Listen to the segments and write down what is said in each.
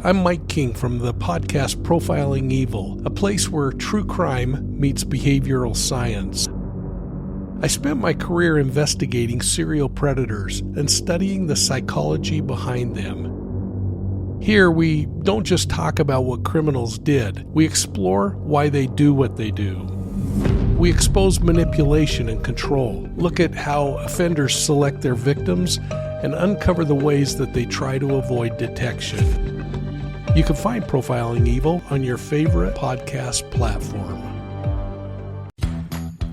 I'm Mike King from the podcast Profiling Evil, a place where true crime meets behavioral science. I spent my career investigating serial predators and studying the psychology behind them. Here, we don't just talk about what criminals did, we explore why they do what they do. We expose manipulation and control, look at how offenders select their victims, and uncover the ways that they try to avoid detection. You can find Profiling Evil on your favorite podcast platform.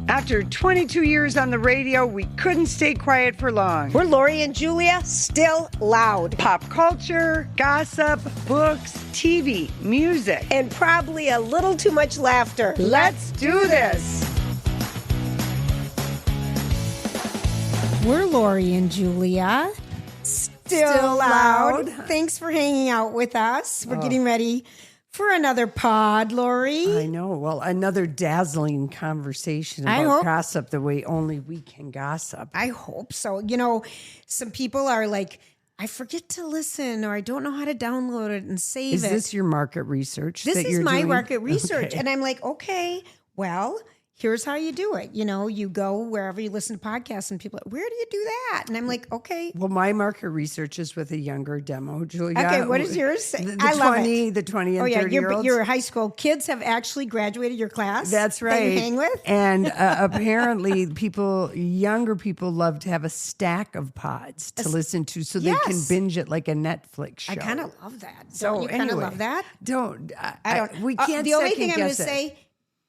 After 22 years on the radio, we couldn't stay quiet for long. We're Lori and Julia, still loud. Pop culture, gossip, books, TV, music, And probably a little too much laughter. Let's do this. We're Lori and Julia. Still loud. Thanks for hanging out with us. We're getting ready for another pod, Lori. I know. Well, another dazzling conversation about gossip the way only we can gossip. I hope so. You know, some people are like, I forget to listen, or I don't know how to download it and save it. Is this your market research? This is my market research. Okay. And I'm like, okay, well, here's how you do it. You know, you go wherever you listen to podcasts and people are like, where do you do that? And I'm like, okay. Well, my market research is with a younger demo, Julia. Okay, what does yours say? I love it. The 20 and 30-year-olds. Your high school kids have actually graduated your class. That's right. That you hang with? And apparently younger people love to have a stack of pods to listen to so they can binge it like a Netflix show. I kind of love that. So Don't you kind of anyway, love that? I don't. We can't The only thing I'm going to second-guess it. say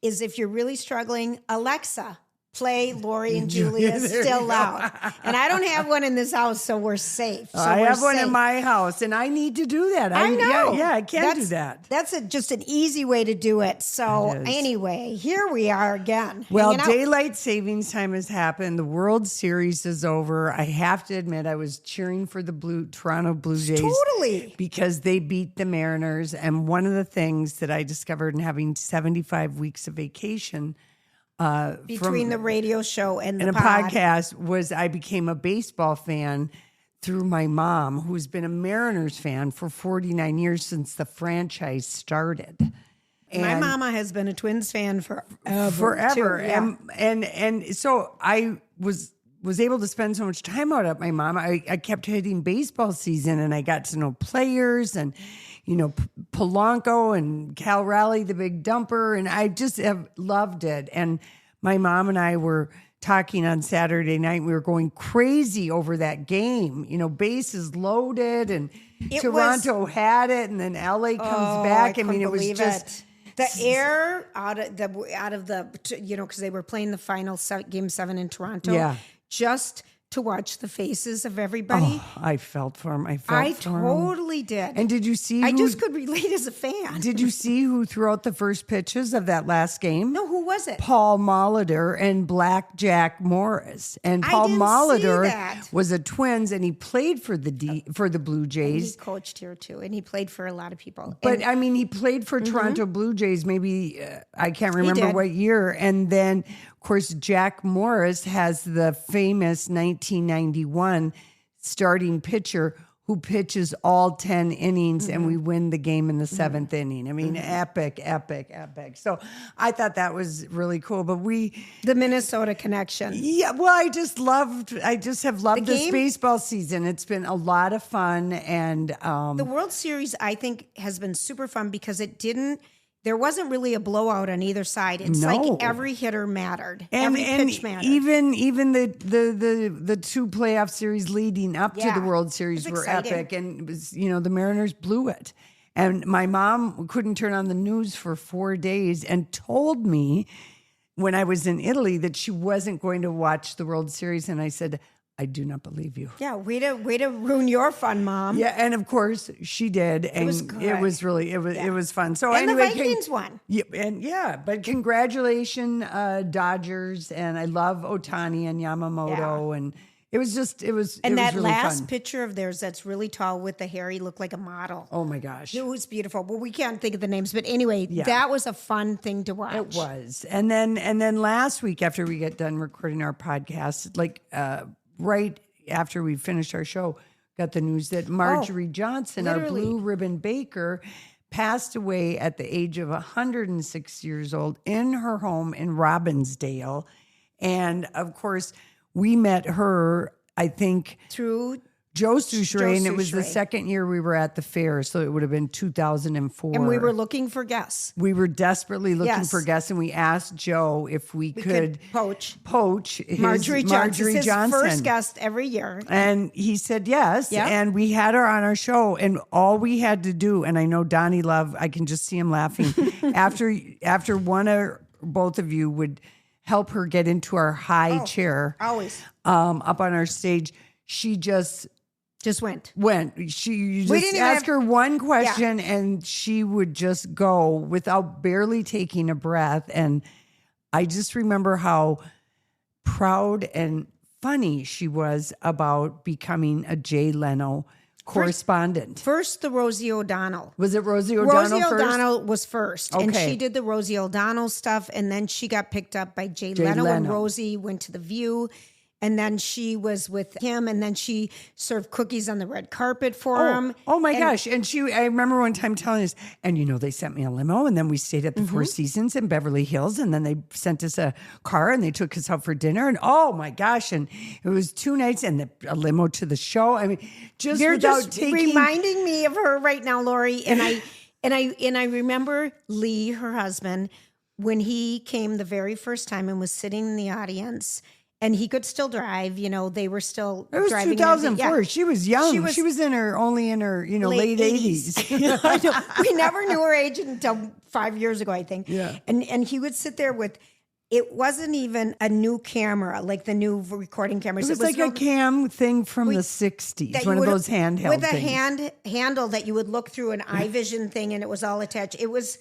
is if you're really struggling, Alexa, play Lori and Julia Still Loud. And I don't have one in this house, so we're safe. So I we're have one safe. in my house, and I need to do that. I know. Yeah, I can't do that. That's just an easy way to do it. So It is. anyway, here we are again. Well, hanging out. daylight savings time has happened. The World Series is over. I have to admit, I was cheering for the Toronto Blue Jays. Totally. Because they beat the Mariners. And one of the things that I discovered in having 75 weeks of vacation Between the radio show and the a pod. podcast was I became a baseball fan through my mom, who's been a Mariners fan for 49 years since the franchise started. My mama has been a Twins fan forever. Too, yeah. And so I was able to spend so much time out at my mom. I kept hitting baseball season, and I got to know players and, you know, Polanco and Cal Raleigh, the big dumper. And I just have loved it. And my mom and I were talking on Saturday night. We were going crazy over that game, you know, bases loaded, and Toronto had it. And then LA comes back. I mean, it was just the air out of the, you know, because they were playing the final game 7 in Toronto. Yeah. Just to watch the faces of everybody. Oh, I felt for him. I totally did. And did you see? I just could relate as a fan. Did you see who threw out the first pitches of that last game? No, who was it? Paul Molitor and Black Jack Morris. And Paul Molitor was a Twins, and he played for the Blue Jays. He coached here too, and he played for a lot of people. But I mean, he played for Toronto Blue Jays. Maybe I can't remember what year. And then, of course, Jack Morris has the famous 1991 starting pitcher who pitches all 10 innings and we win the game in the 7th inning. I mean, epic. So I thought that was really cool. But the Minnesota connection. Yeah, well, I just have loved this baseball season. It's been a lot of fun. And the World Series, I think, has been super fun because there wasn't really a blowout on either side. It's like every hitter mattered. Every pitch mattered. Even the two playoff series leading up to the World Series were epic. And it was, you know, the Mariners blew it. And my mom couldn't turn on the news for 4 days and told me when I was in Italy that she wasn't going to watch the World Series. And I said, I do not believe you. Yeah, way to ruin your fun, Mom. Yeah, and of course she did, and it was good. It was fun. So and anyway, the Vikings won. Yeah, but congratulations, Dodgers, and I love Ohtani and Yamamoto, and it was that really last fun. picture of theirs that's really tall with the hair, he looked like a model. Oh my gosh, it was beautiful. Well, we can't think of the names, but anyway, that was a fun thing to watch. It was, and then last week after we get done recording our podcast, like. Right after we finished our show, got the news that Marjorie Johnson, literally. our blue ribbon baker, passed away at the age of 106 years old in her home in Robbinsdale. And of course, we met her, I think, through Joe Souchere, and it was the Souchere. second year we were at the fair, so it would have been 2004. And we were looking for guests. We were desperately looking Yes. for guests, and we asked Joe if we could poach his Marjorie Johnson, his Johnson. first guest every year. And he said yes. Yep. And we had her on our show. And all we had to do, and I know Donnie Love, I can just see him laughing, after one or both of you would help her get into our high chair Always. up on our stage, she just went. You We just didn't ask even her one question and she would just go without barely taking a breath. And I just remember how proud and funny she was about becoming a Jay Leno correspondent. First, the Rosie O'Donnell. Was it Rosie O'Donnell first? O'Donnell was first. And Okay. she did the Rosie O'Donnell stuff. And then she got picked up by Jay Leno, and Rosie went to The View. And then she was with him, and then she served cookies on the red carpet for him. Oh my gosh. And I remember one time telling us, and they sent me a limo, and then we stayed at the Four Seasons in Beverly Hills, and then they sent us a car and they took us out for dinner. And oh my gosh. And it was 2 nights and a limo to the show. I mean, You're without just taking reminding me of her right now, Lori. And I remember Lee, her husband, when he came the very first time and was sitting in the audience. And he could still drive, they were still It was driving. 2004. Yeah. She was young. She was only in her, late 80s. I know. We never knew her age until 5 years ago, I think. Yeah. And he would sit there with, it wasn't even a new camera, like the new recording cameras. It was like a cam thing from the 60s, that one you of would- those handheld with a things. handle that you would look through an iVision thing, and it was all attached. It was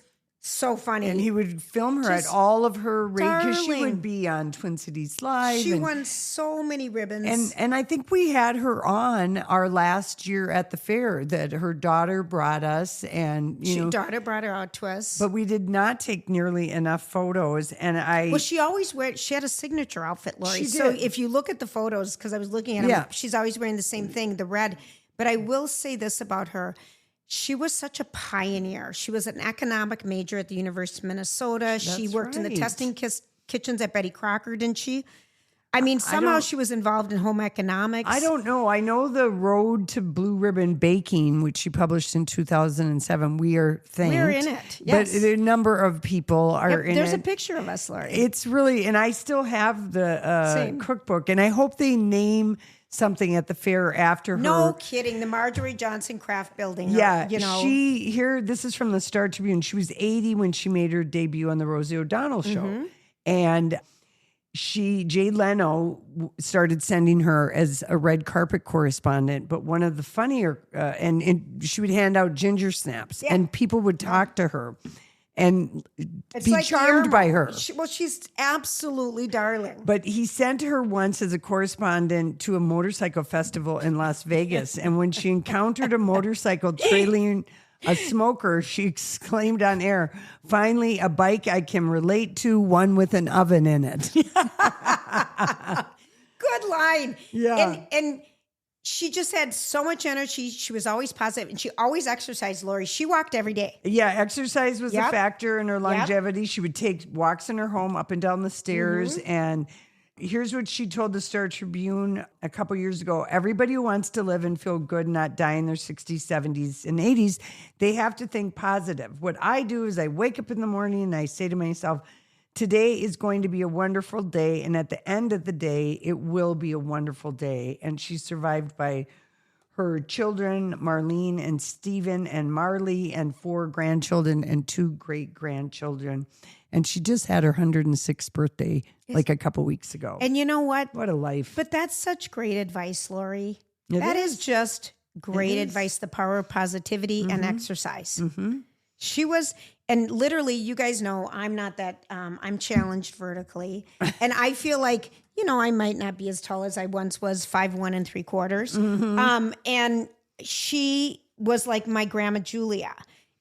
so funny. And he would film her Just at all of her because she darling. would be on Twin Cities Live. She and, won so many ribbons. and I think we had her on our last year at the fair that her daughter brought us, and daughter brought her out to us. but we did not take nearly enough photos. And Well, she had a signature outfit, Lori. She So did. if you look at the photos, because I was looking at them, she's always wearing the same thing, the red. But I will say this about her. She was such a pioneer. She was an economic major at the University of Minnesota. She worked in the right. testing kitchens at Betty Crocker, didn't she? I mean, somehow she was involved in home economics. I don't know. I know the Road to Blue Ribbon Baking, which she published in 2007. We are thanked. We're in it, yes. But a number of people are in There's it. a picture of us, Lori. It's really, and I still have the Same. cookbook, and I hope they name something at the fair after her. No kidding. The Marjorie Johnson Craft Building. Yeah, Or, this is from the Star Tribune. She was 80 when she made her debut on the Rosie O'Donnell show. Mm-hmm. And Jay Leno started sending her as a red carpet correspondent. But one of the funnier, and she would hand out ginger snaps, and people would talk to her and It's be like charmed Irma. by her. She's absolutely darling. But he sent her once as a correspondent to a motorcycle festival in Las Vegas. And when she encountered a motorcycle trailing a smoker, she exclaimed on air, "Finally, a bike I can relate to, one with an oven in it." Good line. Yeah. And she just had so much energy. She was always positive, and she always exercised, Lori. She walked every day. Yeah, exercise was a Yep. factor in her longevity. She would take walks in her home up and down the stairs. And here's what she told the Star Tribune a couple years ago. Everybody who wants to live and feel good, not die in their 60s, 70s, and 80s, they have to think positive. What I do is I wake up in the morning and I say to myself, today is going to be a wonderful day. And at the end of the day, it will be a wonderful day. And she's survived by her children, Marlene and Stephen and Marley, and 4 grandchildren and 2 great-grandchildren. And she just had her 106th birthday like a couple weeks ago. And you know what? What a life. But that's such great advice, Lori. It That is. is just great advice, the power of positivity and exercise. She was, and literally, you guys know, I'm not that, I'm challenged vertically. And I feel like, I might not be as tall as I once was, 5'1" and 3/4. And she was like my grandma Julia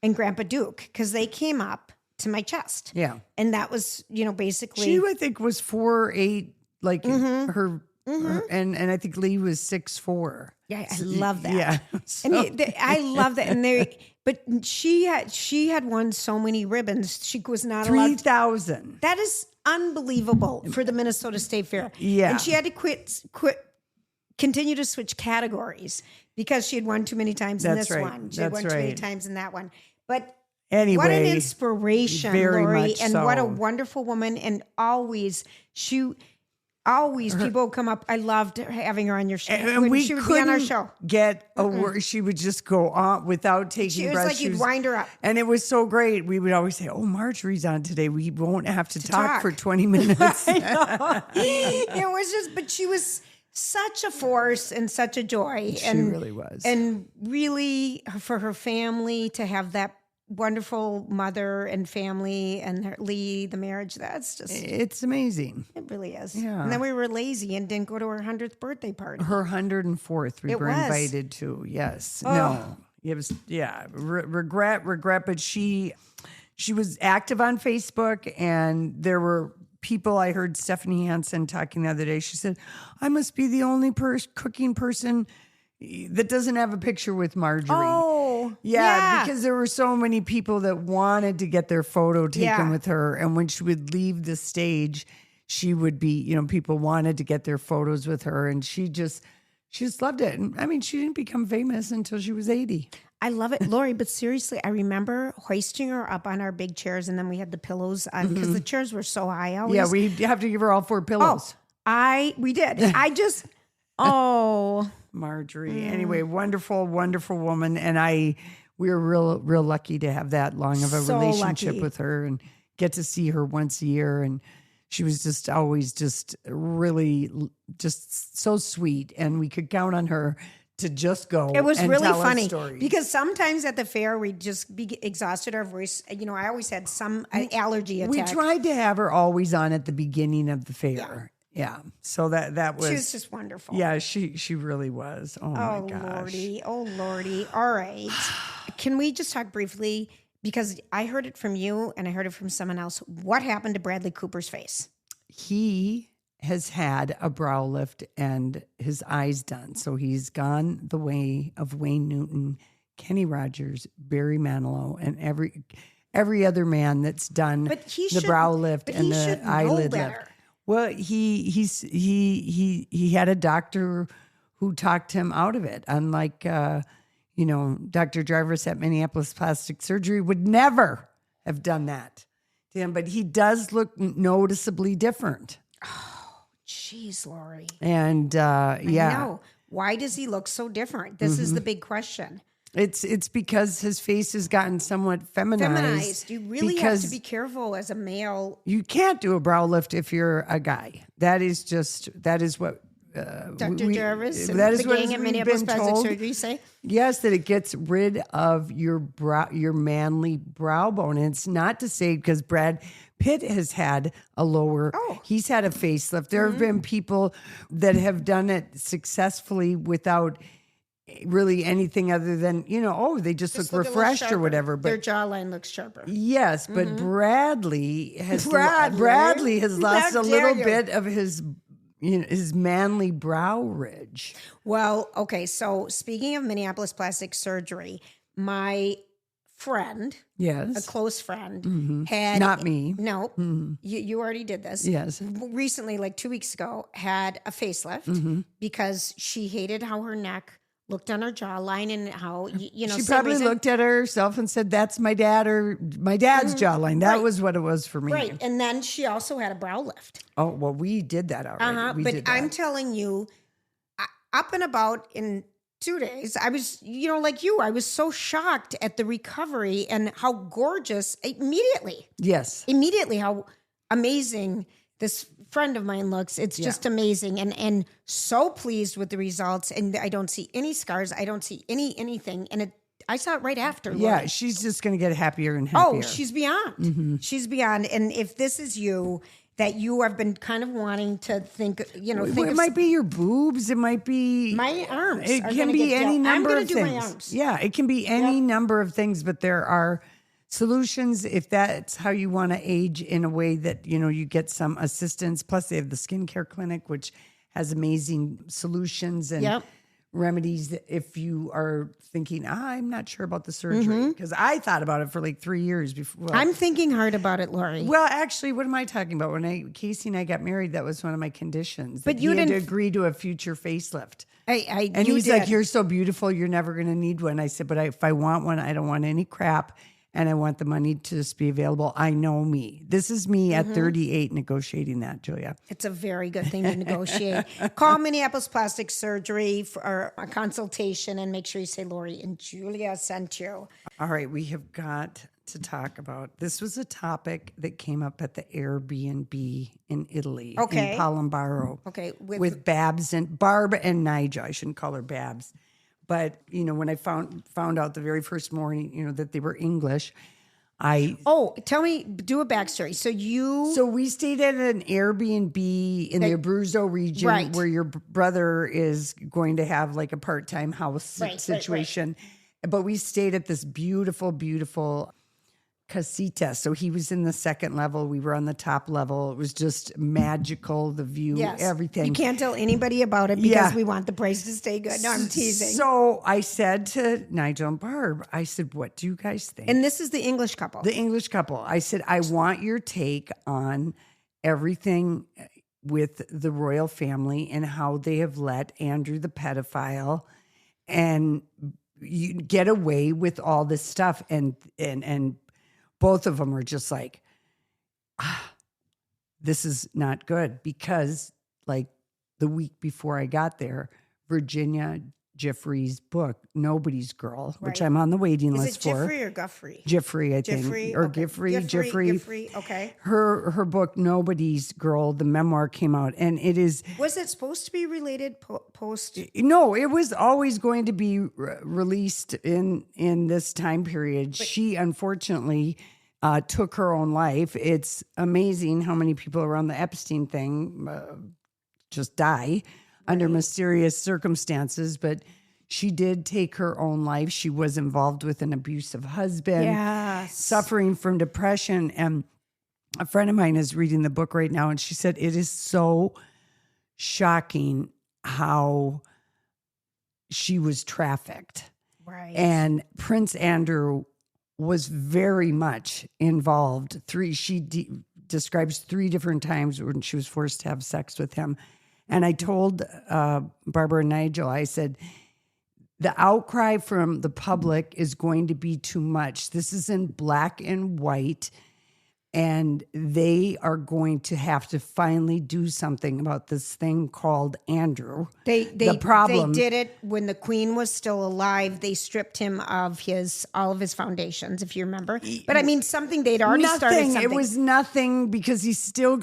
and Grandpa Duke, because they came up to my chest. Yeah. And that was, basically. She, I think, was 4'8", like her, and I think Lee was 6'4". Yeah, I love that. Yeah. I love that. And but she had won so many ribbons. She was not allowed. 3,000. That is unbelievable for the Minnesota State Fair. Yeah. And she had to continue to switch categories because she had won too many times in That's this right. one. She had won That's too many right. times in that one. But Anyway, what an inspiration, very Lori, much and so. what a wonderful woman. And always people come up. I loved having her on your show. And when we she would be couldn't on our show. get a word. She would just go on without taking She was breaths. like you'd wind her up. And it was so great. We would always say, "Oh, Marjorie's on today. We won't have to talk for 20 minutes." It was just, but she was such a force and such a joy. She really was. And really for her family to have that wonderful mother and family and lead the marriage, that's just, It's amazing. it really is. Yeah. And then we were lazy and didn't go to her 100th birthday party. Her 104th we It were was. invited to. Yes. Oh. No. It was, regret, but she was active on Facebook, and there were people. I heard Stephanie Hansen talking the other day. She said, I must be the only cooking person that doesn't have a picture with Marjorie. Oh, yeah, because there were so many people that wanted to get their photo taken with her. And when she would leave the stage, she would be, people wanted to get their photos with her. And she just loved it. And I mean, she didn't become famous until she was 80. I love it, Lori. But seriously, I remember hoisting her up on our big chairs, and then we had the pillows on because the chairs were so high. Yeah, we have to give her all 4 pillows. We did. Marjorie. Anyway, wonderful, wonderful woman. And we were real lucky to have that long of a So relationship lucky. with her and get to see her once a year. And she was just always just really just so sweet. And we could count on her to just go. It was and really tell us funny stories. because sometimes at the fair we'd just be exhausted. Our voice, I always had some allergy attack. we tried to have her always on at the beginning of the fair. Yeah. So that was. She was just wonderful. Yeah, she really was. Oh my gosh. Lordy. Oh, Lordy. All right. Can we just talk briefly? Because I heard it from you and I heard it from someone else. What happened to Bradley Cooper's face? He has had a brow lift and his eyes done. So he's gone the way of Wayne Newton, Kenny Rogers, Barry Manilow, and every other man that's done the brow lift and the eyelid lift. Well, he had a doctor who talked him out of it. Unlike, Dr. Jarvis at Minneapolis Plastic Surgery would never have done that to him. But he does look noticeably different. Jeez, Lori. And I know. Why does he look so different? This is the big question. It's because his face has gotten somewhat feminized. You really have to be careful as a male. You can't do a brow lift if you're a guy. That is what Dr. Jarvis and that is the what gang at we've Minneapolis been Plastic told. Surgery say. Yes, that it gets rid of your manly brow bone. And it's not to say because Brad Pitt has had a lower, he's had a facelift. There have been people that have done it successfully without really anything other than, they just look refreshed or whatever. But their jawline looks sharper. yes, but Bradley has lost a little bit of his manly brow ridge. Well, okay. So speaking of Minneapolis Plastic Surgery, my friend, Yes. a close friend, had Not me. No, you already did this. Yes. Recently, like 2 weeks ago, had a facelift because she hated how her neck looked on her jawline and how She probably looked at herself and said, "That's my dad or my dad's jawline." That was what it was for me. Right, and then she also had a brow lift. Oh well, we did that already. But I'm telling you, up and about in 2 days, I was, like you, I was so shocked at the recovery and how gorgeous immediately how amazing this friend of mine looks. It's just amazing and so pleased with the results. And I don't see any scars. I don't see anything. And I saw it right after. Yeah, Lori. she's just going to get happier and happier. Oh, she's beyond. She's beyond. And if this is you, that you have been kind of wanting to think, it might be your boobs. It might be my arms. It can be any number of things. I'm going to do my arms. Yeah, it can be any number of things, but there are solutions if that's how you want to age in a way that, you get some assistance. Plus they have the skincare clinic, which has amazing solutions and remedies if you are thinking, I'm not sure about the surgery. Because I thought about it for like 3 years before. I'm thinking hard about it, Lori. Well, actually, what am I talking about? When Casey and I got married, that was one of my conditions. But that you he had to didn't- agree to a future facelift. And He's like, you're so beautiful, you're never going to need one. I said, but if I want one, I don't want any crap. And I want the money to just be available. I know me. This is me at 38 negotiating that, Julia. It's a very good thing to negotiate. Call Minneapolis Plastic Surgery for a consultation and make sure you say Lori and Julia sent you. All right, we have got to talk about, this was a topic that came up at the Airbnb in Italy, in Palombaro. Okay. With Babs and Barb and Nigel. I shouldn't call her Babs. But, when I found out the very first morning, that they were English, tell me, do a backstory. So we stayed at an Airbnb in the Abruzzo region where your brother is going to have like a part-time house situation. Right. But we stayed at this beautiful, beautiful casita. So he was in the second level. We were on the top level. It was just magical. The view, everything. You can't tell anybody about it because we want the price to stay good. No, I'm teasing. So I said to Nigel and Barb, I said, what do you guys think? And this is the English couple. The English couple. I said, I want your take on everything with the royal family and how they have let Andrew the pedophile and you get away with all this stuff. And both of them are just like, this is not good because like the week before I got there, Virginia Giuffre's book, Nobody's Girl, which I'm on the waiting list for. Is it Giuffre or Guffrey? Giuffre, I think. Or Giuffre. Okay. Her book, Nobody's Girl, the memoir came out and it is... Was it supposed to be related post? No, it was always going to be released in this time period. She unfortunately took her own life. It's amazing how many people around the Epstein thing just die under mysterious circumstances, but she did take her own life. She was involved with an abusive husband, suffering from depression. And a friend of mine is reading the book right now, and she said it is so shocking how she was trafficked. Right. And Prince Andrew was very much involved. She describes 3 different times when she was forced to have sex with him. And I told Barbara and Nigel, I said, the outcry from the public is going to be too much. This is in black and white, and they are going to have to finally do something about this thing called Andrew. The problem, they did it when the Queen was still alive. They stripped him of all of his foundations, if you remember. But I mean, something they'd already started. Something. It was nothing because he still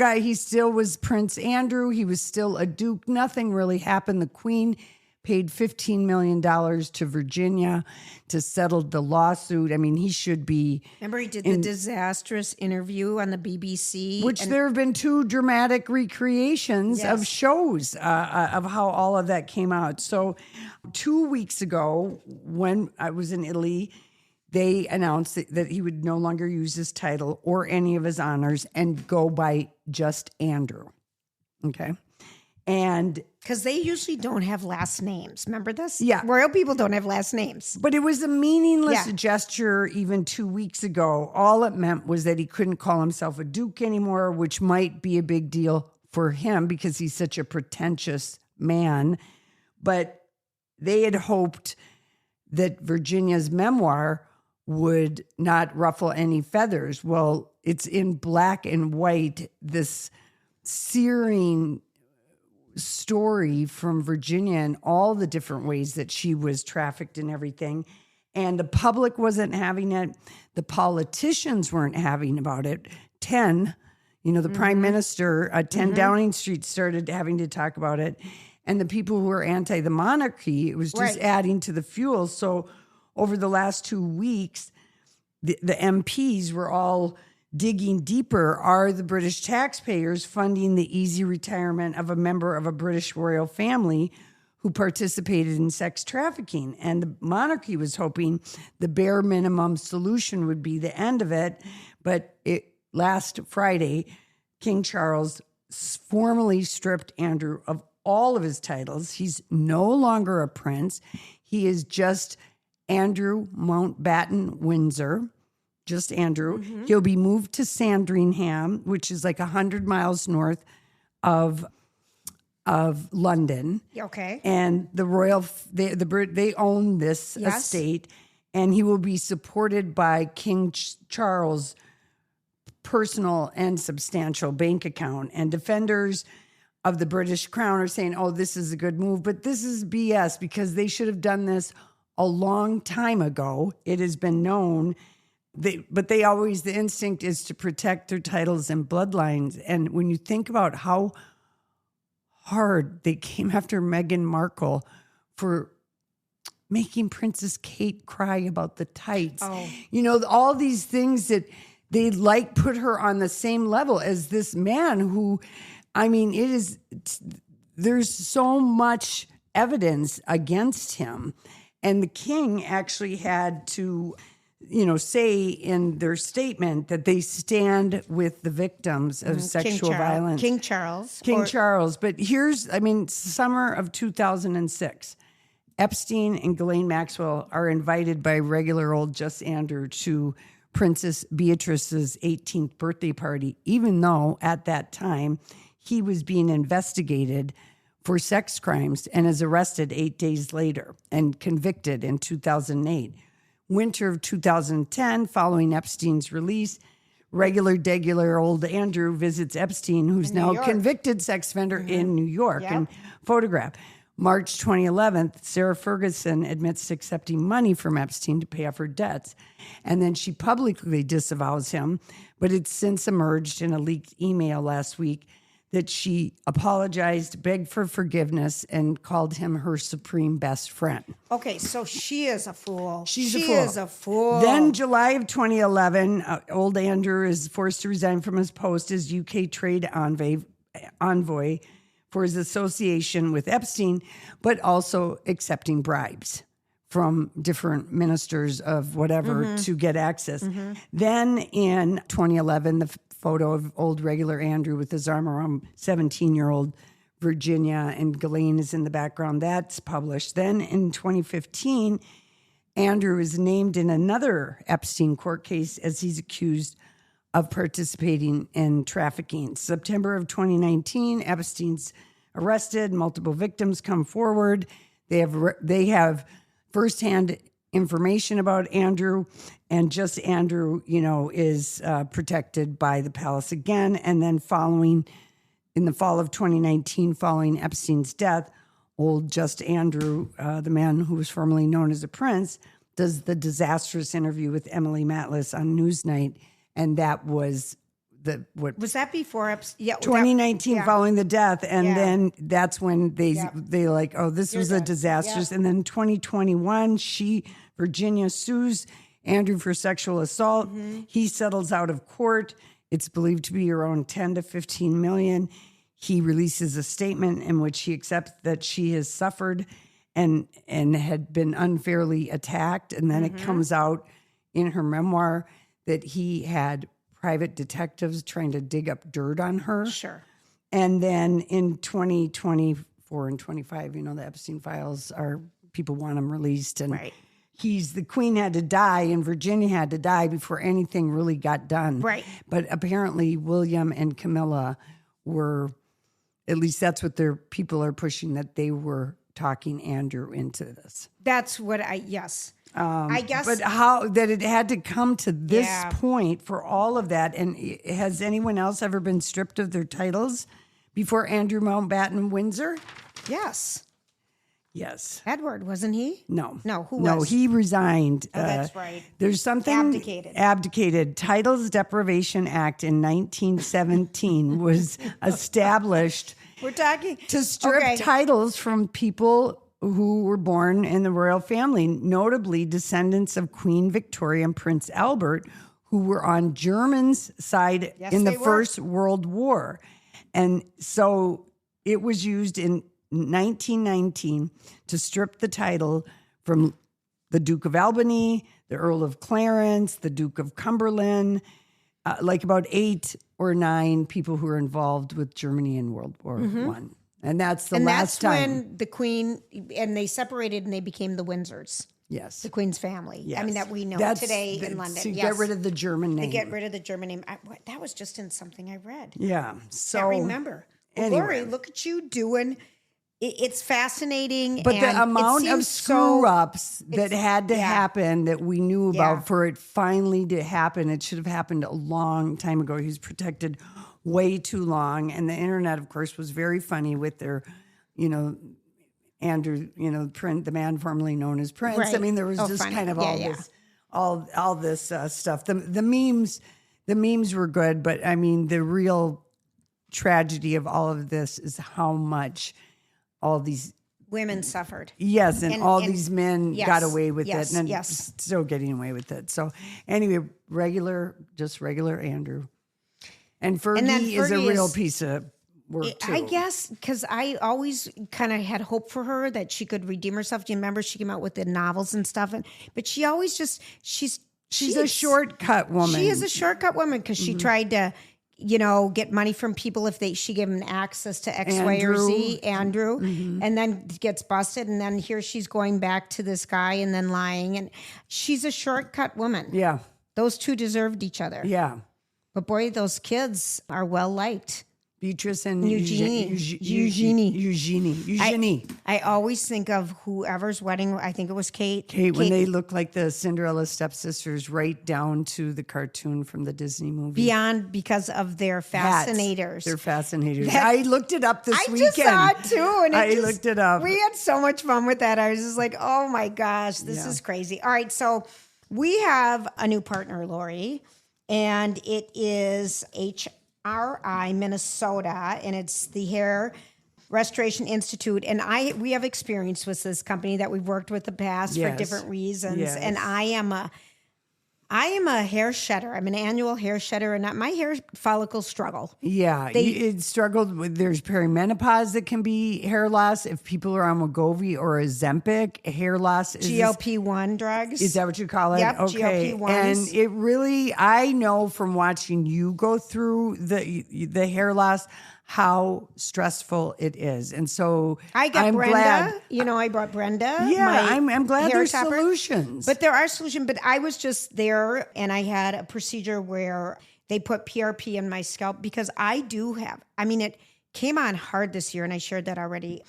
was Prince Andrew. He was still a duke. Nothing really happened. The Queen paid $15 million to Virginia to settle the lawsuit. I mean, he should be... Remember he did the disastrous interview on the BBC? Which there have been 2 dramatic recreations of shows of how all of that came out. So 2 weeks ago, when I was in Italy, they announced that he would no longer use his title or any of his honors and go by just Andrew. Okay? And because they usually don't have last names. Remember this? Yeah. Royal people don't have last names. But it was a meaningless gesture even 2 weeks ago. All it meant was that he couldn't call himself a duke anymore, which might be a big deal for him because he's such a pretentious man. But they had hoped that Virginia's memoir would not ruffle any feathers. Well, it's in black and white, this searing story from Virginia and all the different ways that she was trafficked and everything. And the public wasn't having it. The politicians weren't having about it. The prime minister at 10 Downing Street started having to talk about it. And the people who were anti the monarchy, it was just adding to the fuel. So over the last 2 weeks, the MPs were all digging deeper. Are the British taxpayers funding the easy retirement of a member of a British royal family who participated in sex trafficking? And the monarchy was hoping the bare minimum solution would be the end of it. But last Friday, King Charles formally stripped Andrew of all of his titles. He's no longer a prince. He is just Andrew Mountbatten Windsor, just Andrew. He'll be moved to Sandringham, which is like 100 miles north of London. Okay. And the royal, they own this estate, and he will be supported by King Charles' personal and substantial bank account. And defenders of the British crown are saying, oh, this is a good move, but this is BS because they should have done this a long time ago. It has been known. But the instinct is to protect their titles and bloodlines. And when you think about how hard they came after Meghan Markle for making Princess Kate cry about the tights, all these things that they put her on the same level as this man who, there's so much evidence against him. And the king actually had to say in their statement that they stand with the victims of sexual violence. King Charles. But here's, summer of 2006, Epstein and Ghislaine Maxwell are invited by regular old Just Andrew to Princess Beatrice's 18th birthday party, even though at that time he was being investigated for sex crimes and is arrested 8 days later and convicted in 2008. Winter of 2010, following Epstein's release, regular old Andrew visits Epstein, who's now a convicted sex offender in New York, and photograph. March 2011, Sarah Ferguson admits to accepting money from Epstein to pay off her debts. And then she publicly disavows him, but it's since emerged in a leaked email last week that she apologized, begged for forgiveness, and called him her supreme best friend. Okay, so she is a fool. She is a fool. Then July of 2011, old Andrew is forced to resign from his post as UK trade envoy for his association with Epstein, but also accepting bribes from different ministers of whatever to get access. Then in 2011, the photo of old regular Andrew with his arm around 17-year-old Virginia, and Ghislaine is in the background. That's published. Then in 2015, Andrew is named in another Epstein court case as he's accused of participating in trafficking. September of 2019, Epstein's arrested. Multiple victims come forward. They have firsthand information about Andrew, and just Andrew, is protected by the palace again. And then in the fall of 2019, following Epstein's death, old just Andrew, the man who was formerly known as a prince, does the disastrous interview with Emily Matlis on Newsnight. And that was was that before Epstein? Yeah, 2019, following the death. And then that's when they like, oh, this was a disastrous. And then 2021, Virginia sues Andrew for sexual assault. He settles out of court. It's believed to be around 10 to 15 million. He releases a statement in which he accepts that she has suffered and had been unfairly attacked. And then it comes out in her memoir that he had private detectives trying to dig up dirt on her. Sure. And then in 2024 and 25, the Epstein files people want them released. And the queen had to die and Virginia had to die before anything really got done. Right. But apparently William and Camilla were, at least that's what their people are pushing, that they were talking Andrew into this. That's what I guess. But how that it had to come to this point for all of that. And has anyone else ever been stripped of their titles before Andrew Mountbatten Windsor? Yes. Yes. Edward, wasn't he? No. Who was? No, he resigned. Oh, that's right. There's something abdicated. Titles Deprivation Act in 1917 was established. We're talking to strip titles from people who were born in the royal family, notably descendants of Queen Victoria and Prince Albert, who were on Germans' side in the First World War. And so it was used in 1919 to strip the title from the Duke of Albany, the Earl of Clarence, the Duke of Cumberland, like about 8 or 9 people who were involved with Germany in World War I. And that's the last time. when the Queen, and they separated and they became the Windsors. Yes. The Queen's family. Yes. I mean, that we know today in London. To Yes. get rid of the German name. They get rid of the German name. That was just in something I read. Yeah. I So can't remember. Well, anyway. Lori, look at you doing. It's fascinating. But and the amount it of seems screw ups that had to yeah. happen that we knew about Yeah. for it finally to happen, it should have happened a long time ago. He was protected way too long. And the internet, of course, was very funny with their, Andrew, the man formerly known as Prince. Right. I mean, there was just funny. kind of Yeah, all this stuff. The memes were good, but I mean, the real tragedy of all of this is how much all these women suffered. yes, and all and- these men yes, got away with yes, it, and yes. still getting away with it. So anyway, regular Andrew, and Fergie is a Fergie real is- piece of work too. I guess because I always kind of had hope for her that she could redeem herself. Do you remember she came out with the novels and stuff? But she always she's She's a shortcut woman. She is a shortcut woman because she tried to, get money from people if she gave them access to X, Y, or Z, Andrew, and then gets busted. And then here she's going back to this guy and then lying. And she's a shortcut woman. Yeah, Those two deserved each other. yeah. But boy, those kids are well liked. Beatrice and Eugenie. I always think of whoever's wedding. I think it was Kate. When they look like the Cinderella stepsisters, right down to the cartoon from the Disney movie. Beyond because of their fascinators. They're fascinators. I looked it up this weekend. Just saw it too. And I looked it up. We had so much fun with that. I was just like, oh my gosh, this is crazy. All right. So we have a new partner, Lori, and it is HRI Minnesota, and it's the Hair Restoration Institute. And we have experience with this company that we've worked with the past for different reasons. Yes. And I am a hair shedder. I'm an annual hair shedder, and my hair follicles struggle. Yeah, it struggled with. There's perimenopause that can be hair loss. If people are on Wegovy or Ozempic, hair loss is GLP-1 drugs. Is that what you call it? Yep, okay. GLP-1s. And it really, I know from watching you go through the hair loss how stressful it is. And so I got I'm Brenda. glad. I brought Brenda. Yeah, I'm glad hair there's topper. solutions. But there are solutions. But I was just there, and I had a procedure where they put PRP in my scalp because I do have. I mean, it came on hard this year, and I shared that already.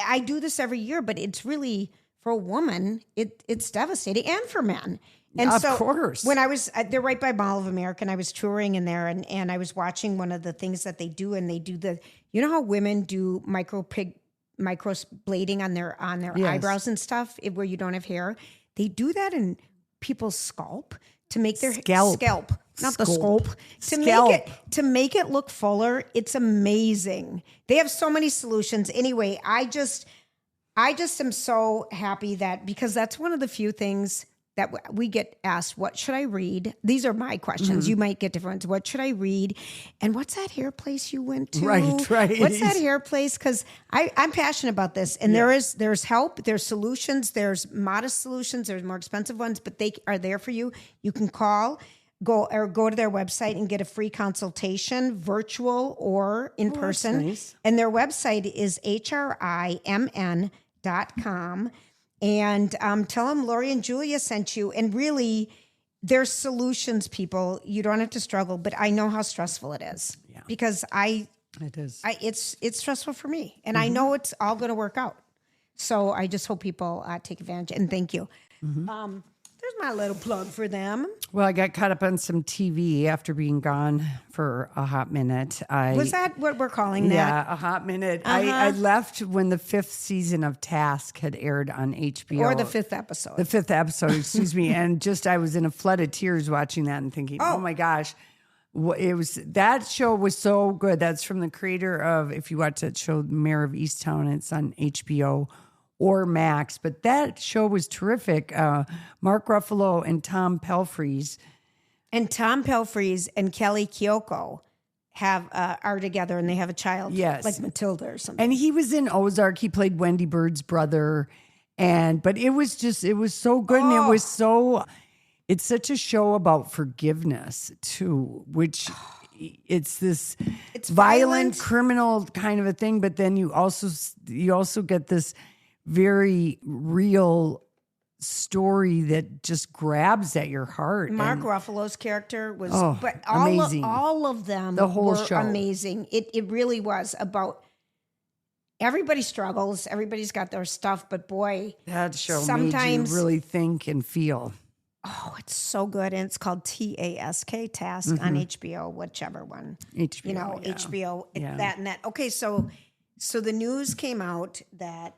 I do this every year, but it's really for a woman. It's devastating, and for men. And of so course. when I was, they're right by Mall of America, and I was touring in there, and I was watching one of the things that they do, and they do you know how women do microblading on their eyebrows and stuff where you don't have hair? They do that in people's scalp to make their scalp, not the scalp, to make it look fuller. It's amazing. They have so many solutions. Anyway, I just am so happy because that's one of the few things that we get asked, what should I read? These are my questions. You might get different ones. What should I read? And what's that hair place you went to? Right. What's that hair place? Because I'm passionate about this. And there's help, there's solutions, there's modest solutions, there's more expensive ones, but they are there for you. You can go to their website and get a free consultation, virtual or in person. Nice. And their website is hrimn.com. And tell them Lori and Julia sent you. And really, there's solutions, people. You don't have to struggle. But I know how stressful it is because it is. It's stressful for me, and I know it's all going to work out. So I just hope people take advantage. And thank you. There's my little plug for them. Well, I got caught up on some TV after being gone for a hot minute. Was that what we're calling that? Yeah, a hot minute. I left when the 5th season of Task had aired on HBO. Or the 5th episode. The 5th episode, excuse me. And I was in a flood of tears watching that and thinking, oh my gosh. That show was so good. That's from the creator of, if you watch that show, Mayor of Easttown, it's on HBO or Max. But that show was terrific. Mark Ruffalo and Tom Pelfrey. And Tom Pelfrey and Kelly Kyoko are together, and they have a child. Yes. Like Matilda or something. And he was in Ozark. He played Wendy Bird's brother. But it was so good. And it was it's such a show about forgiveness too, which it's this It's violent violent. criminal kind of a thing, but then you also get this very real story that just grabs at your heart. Mark And Ruffalo's character was, Oh, but amazing. all of them The whole were show. amazing. It really was about everybody struggles, everybody's got their stuff, but boy, that show made sometimes you really think and feel. oh, it's so good, and it's called Task on HBO, whichever one. HBO, You know, yeah. HBO, Yeah. that and that. Okay, so the news came out that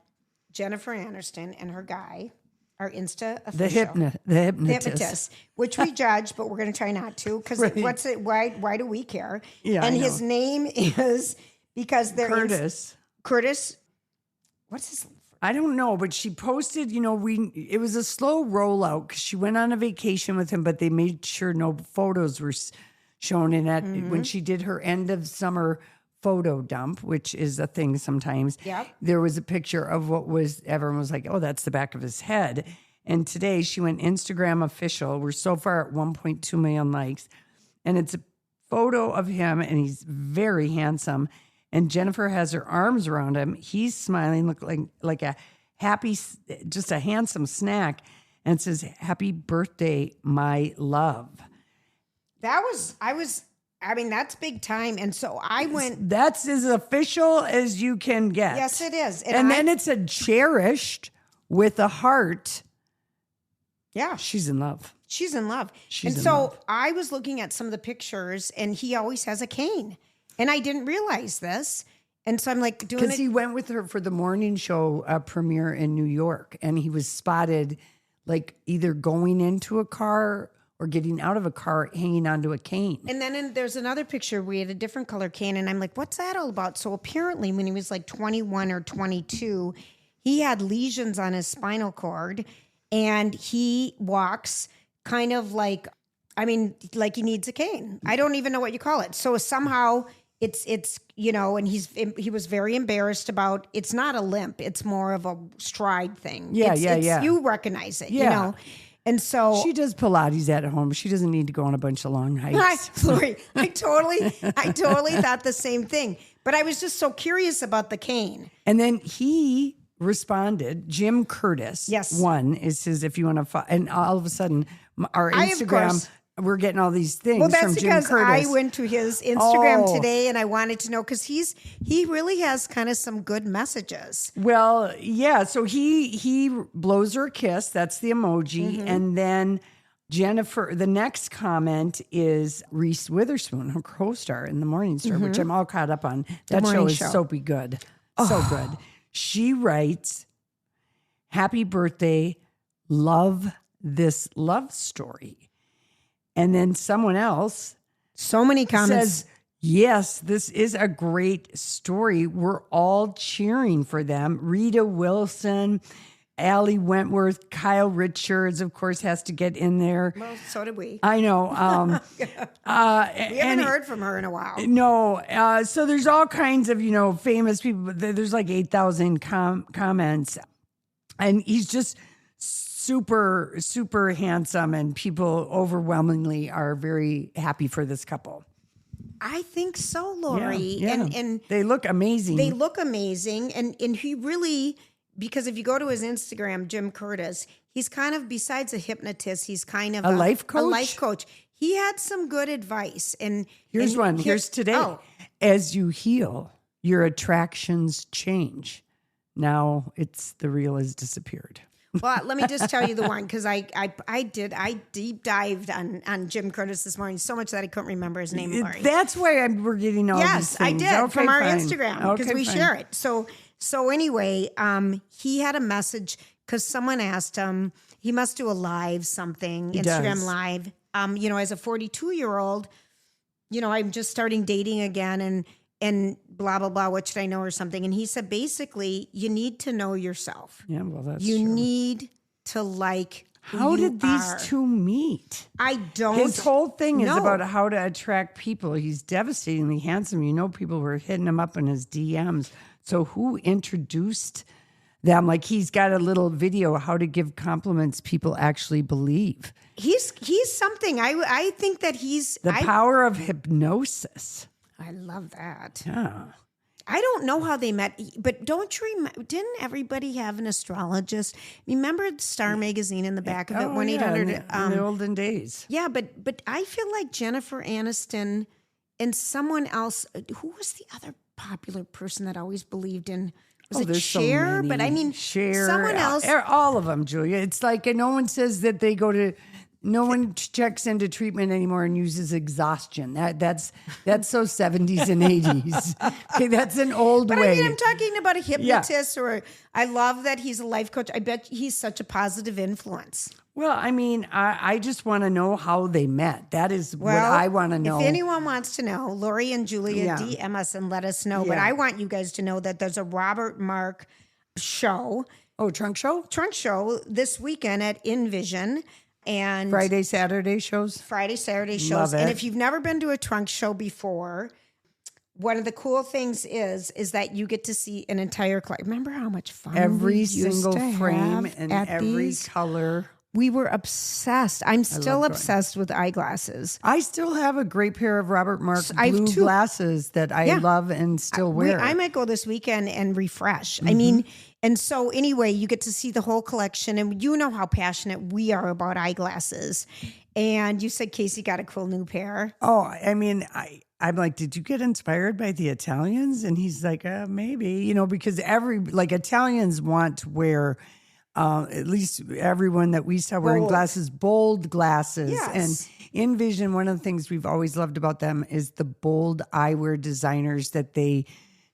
Jennifer Aniston and her guy are Insta official. The hypnotist. Which we judge, but we're going to try not to because Right. what's it? Why do we care? Yeah, and I his know. name is because they're Curtis. What's his? I don't know, but she posted, it was a slow rollout because she went on a vacation with him, but they made sure no photos were shown in it when she did her end of summer photo dump, which is a thing sometimes. Yep. There was a picture of everyone was like, oh, that's the back of his head. And today she went Instagram official. We're so far at 1.2 million likes. And it's a photo of him and he's very handsome. And Jennifer has her arms around him. He's smiling, look like a happy, just a handsome snack. And it says, "Happy birthday, my love." That's big time. And so I went. That's as official as you can get. Yes, it is. And then it said cherished with a heart. Yeah, She's in love. she's in love. She's and in so love. I was looking at some of the pictures, and he always has a cane, and I didn't realize this. And so I'm like doing Because it. he went with her for the morning show premiere in New York, and he was spotted like either going into a car or getting out of a car hanging onto a cane. And then there's another picture where he had a different color cane, and I'm like, what's that all about? So apparently when he was like 21 or 22, he had lesions on his spinal cord, and he walks kind of like he needs a cane. I don't even know what you call it. So somehow it's and he was very embarrassed about, it's not a limp, it's more of a stride thing. Yeah. You recognize it, Yeah. And so She does Pilates at home. She doesn't need to go on a bunch of long Hi, hikes. Lori. I totally thought the same thing. But I was just so curious about the cane. And then he responded, Jim Curtis. Yes. One is his, if you want to, and all of a sudden, our I, of Instagram, course- we're getting all these things Well, that's from Jim because Curtis. I went to his Instagram Oh. today and I wanted to know because he really has kind of some good messages. Well, yeah. So he blows her a kiss. That's the emoji. Mm-hmm. And then Jennifer, the next comment is Reese Witherspoon, her co-star in The Morning Star, which I'm all caught up on. That show Morning is Show. soapy good. So good. She writes, "Happy birthday. Love this love story." And then someone else So many comments. says, "Yes, this is a great story. We're all cheering for them." Rita Wilson, Allie Wentworth, Kyle Richards, of course, has to get in there. Well, so did we. I know. We haven't heard from her in a while. No. So there's all kinds of, famous people. But there's like 8,000 comments. And he's just super, super handsome. And people overwhelmingly are very happy for this couple. I think so, Lori. Yeah. And they look amazing. they look amazing. And he really, because if you go to his Instagram, Jim Curtis, he's kind of, besides a hypnotist, he's kind of A life coach? A life coach. He had some good advice. And Here's and one. Here's today. Oh, As you heal, your attractions change. Now it's the real has disappeared. well, let me just tell you the one because I deep dived on Jim Curtis this morning so much that I couldn't remember his name. Lori. That's why we're getting all these Yes, I things. did Okay, from our fine. Instagram because Okay, we fine. share it. So anyway, he had a message because someone asked him. He must do a live something, Instagram does. live. As a 42-year-old, I'm just starting dating again and blah blah blah. What should I know or something? And he said basically, you need to know yourself. Yeah, well, that's You true. need to like. who How you did these are. two meet? I don't. His whole thing is know. about how to attract people. He's devastatingly handsome. People were hitting him up in his DMs. So who introduced them. Like he's got a little video how to give compliments people actually believe. He's something. I think that he's The power of hypnosis. I love that. Yeah. I don't know how they met, but don't you remember? Didn't everybody have an astrologist? Remember Star Magazine in the back of it, 1-800? In the olden days. Yeah, but I feel like Jennifer Aniston and someone else. Who was the other popular person that always believed in? Was it there's so Cher? many. But I mean, Cher, someone else. All of them, Julia. It's like no one says that they go to. No one checks into treatment anymore and uses exhaustion. That's so 70s and 80s. Okay, that's an old But way. I mean, I'm talking about a hypnotist, or I love that he's a life coach. I bet he's such a positive influence. Well, I mean, I just want to know how they met. That is what I want to know. If anyone wants to know, Lori and Julia, DM us and let us know. But I want you guys to know that there's a Robert Mark show. Oh, Trunk Show? Trunk show this weekend at Envision. And Friday, Saturday shows? Friday, Saturday shows. Love it. And if you've never been to a trunk show before, one of the cool things is that you get to see an entire collection. Remember how much fun Every we used single to frame have and at every these? color. We were obsessed. I'm still going. obsessed with eyeglasses. I still have a great pair of Robert Mark I have blue two. glasses that I love and still wear. I might go this weekend and refresh. I mean, and so anyway, you get to see the whole collection, and you know how passionate we are about eyeglasses. And you said Casey got a cool new pair. Oh, I mean, I'm like, did you get inspired by the Italians? And he's like, maybe, because Italians want to wear, at least everyone that we saw wearing glasses, bold glasses. Yes. And Envision, one of the things we've always loved about them is the bold eyewear designers that they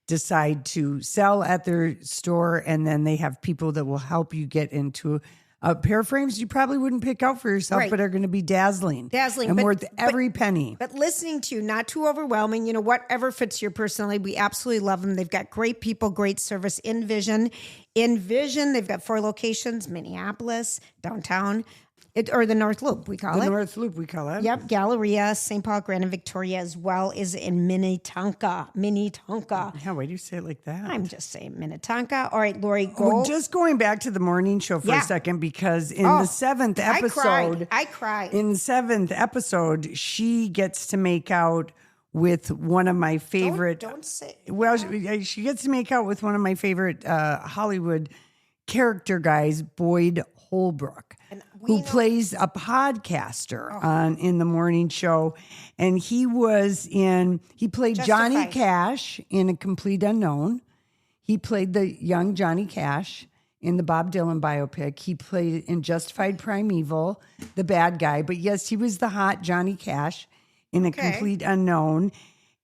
decide to sell at their store. And then they have people that will help you get into a pair of frames you probably wouldn't pick out for yourself, but are going to be dazzling. And worth every penny. But listening to you, not too overwhelming, whatever fits your personality. We absolutely love them. They've got great people, great service. Envision, they've got 4 locations, Minneapolis, downtown, or the North Loop, we call it. The North Loop, we call it. Yep, Galleria, St. Paul, Grand, and Victoria, as well as in Minnetonka. Yeah, why do you say it like that? I'm just saying Minnetonka. All right, Lori, go. Just going back to the morning show for a second, because in the 7th episode, I cried. In the 7th episode, she gets to make out with one of my favorite. Don't say. Well, she gets to make out with one of my favorite Hollywood character guys, Boyd Holbrook, who plays a podcaster in the morning show. And he played Johnny Cash in A Complete Unknown. He played the young Johnny Cash in the Bob Dylan biopic. He played in Justified Primeval, the bad guy. But yes, he was the hot Johnny Cash in A Complete Unknown.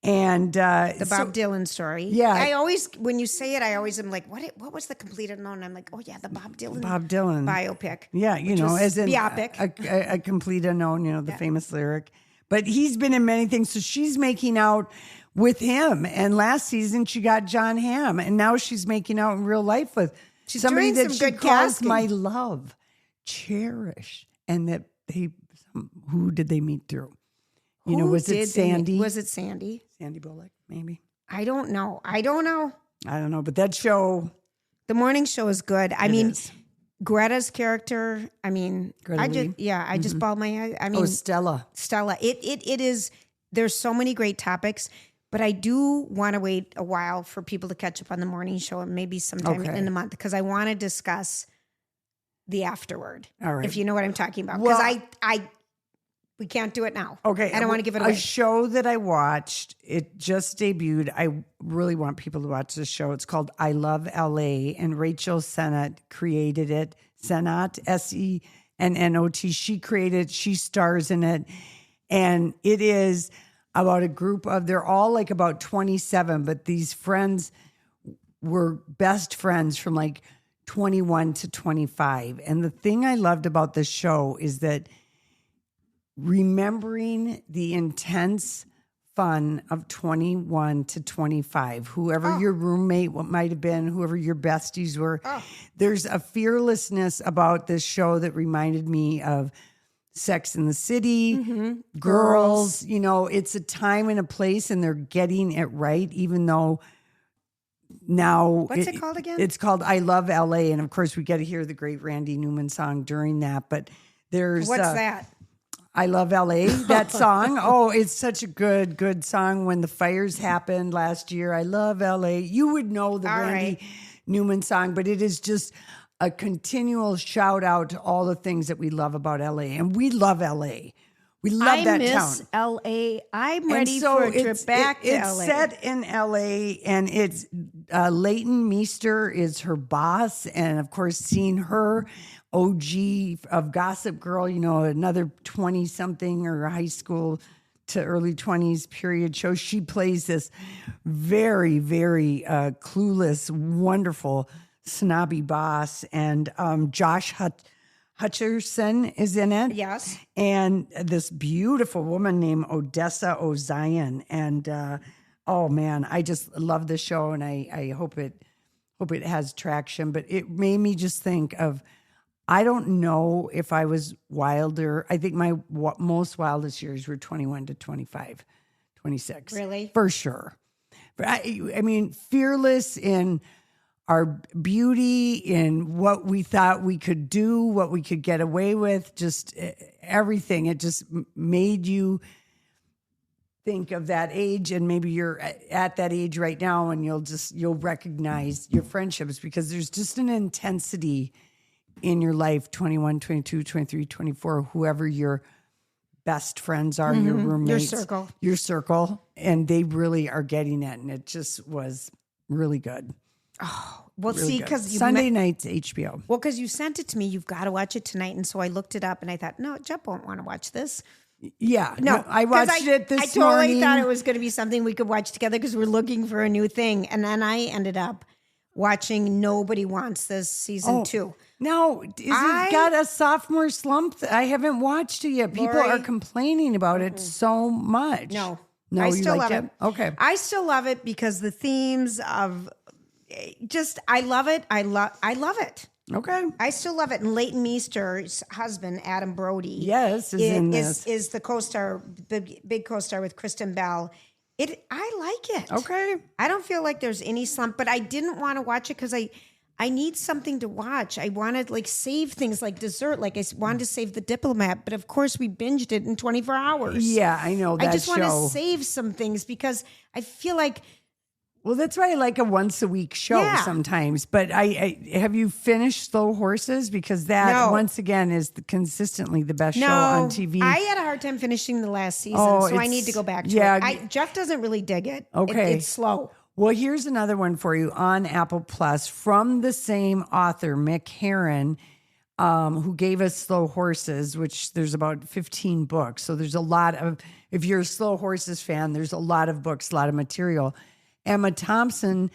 And the Bob Dylan story. Yeah. I always, when you say it, I always am like, what was the Complete Unknown? I'm like, oh yeah, the Bob Dylan biopic. Yeah, as in biopic. A Complete Unknown, the famous lyric. But he's been in many things. So she's making out with him. And last season she got John Hamm. And now she's making out in real life with somebody that she calls my love, Cherish. And that who did they meet through? Was it Sandy? Was it Sandy? Sandy Bullock, maybe. I don't know. But that show. The morning show is good. I mean, Greta's character, I just bawled my eyes. I mean, Stella. It is, there's so many great topics, but I do want to wait a while for people to catch up on the morning show, and maybe sometime in the month, because I want to discuss the afterward. All right. If you know what I'm talking about. Because we can't do it now. Okay. I don't want to give it away. A show that I watched, it just debuted. I really want people to watch this show. It's called I Love LA, and Rachel Sennott created it. Sennott, Sennot. She created it. She stars in it. And it is about a group of, they're all like about 27, but these friends were best friends from like 21 to 25. And the thing I loved about this show is that remembering the intense fun of 21 to 25, whoever your roommate might have been, whoever your besties were, there's a fearlessness about this show that reminded me of Sex in the City, Girls. It's a time and a place, and they're getting it right, even though now What's it called again? It's called I Love LA. And of course, we get to hear the great Randy Newman song during that. But there's What's that? I Love LA, that song. Oh, it's such a good song. When the fires happened last year, I Love LA. You would know the Randy Newman song, but it is just a continual shout out to all the things that we love about LA. And we love LA. We love that town. LA. I'm ready for a trip back to LA. It's set in LA, and it's Leighton Meester is her boss. And of course, seeing her, OG of Gossip Girl, another 20-something or high school to early 20s period show. She plays this very, very clueless, wonderful, snobby boss. And Josh Hutcherson is in it. Yes. And this beautiful woman named Odessa Ozion. And oh man, I just love the show, and I hope it has traction. But it made me just think of, I don't know if I was wilder. I think my most wildest years were 21 to 25, 26. Really? For sure. But I mean, fearless in our beauty, in what we thought we could do, what we could get away with, just everything. It just made you think of that age, and maybe you're at that age right now, and you'll recognize your friendships, because there's just an intensity in your life, 21, 22, 23, 24, whoever your best friends are, your roommates, your circle, and they really are getting it. And it just was really good. Oh, well, really see, good. because Sunday nights, HBO. Well, because you sent it to me, you've got to watch it tonight. And so I looked it up and I thought, no, Jeff won't want to watch this. Yeah. No, I watched it this morning. I totally thought it was going to be something we could watch together because we're looking for a new thing. And then I ended up watching Nobody Wants This season 2. Now, it got a sophomore slump? I haven't watched it yet. People are complaining about it so much. No, I still love it. Okay. I still love it because the themes of I love it. I love it. Okay. I still love it. And Leighton Meester's husband, Adam Brody, is the co-star, big co-star with Kristen Bell. I like it. Okay. I don't feel like there's any slump, but I didn't want to watch it because I need something to watch. I wanted save things like dessert. Like I wanted to save The Diplomat, but of course we binged it in 24 hours. Yeah, I know that I just want show. to save some things because I feel like. Well, that's why I like a once a week show sometimes. But I have you finished Slow Horses? Because that once again is consistently the best show on TV. I had a hard time finishing the last season, so I need to go back to it. Jeff doesn't really dig it. Okay. It's slow. Well, here's another one for you on Apple Plus from the same author, Mick Herron, who gave us Slow Horses, which there's about 15 books. So there's a lot of, if you're a Slow Horses fan, there's a lot of books, a lot of material. Emma Thompson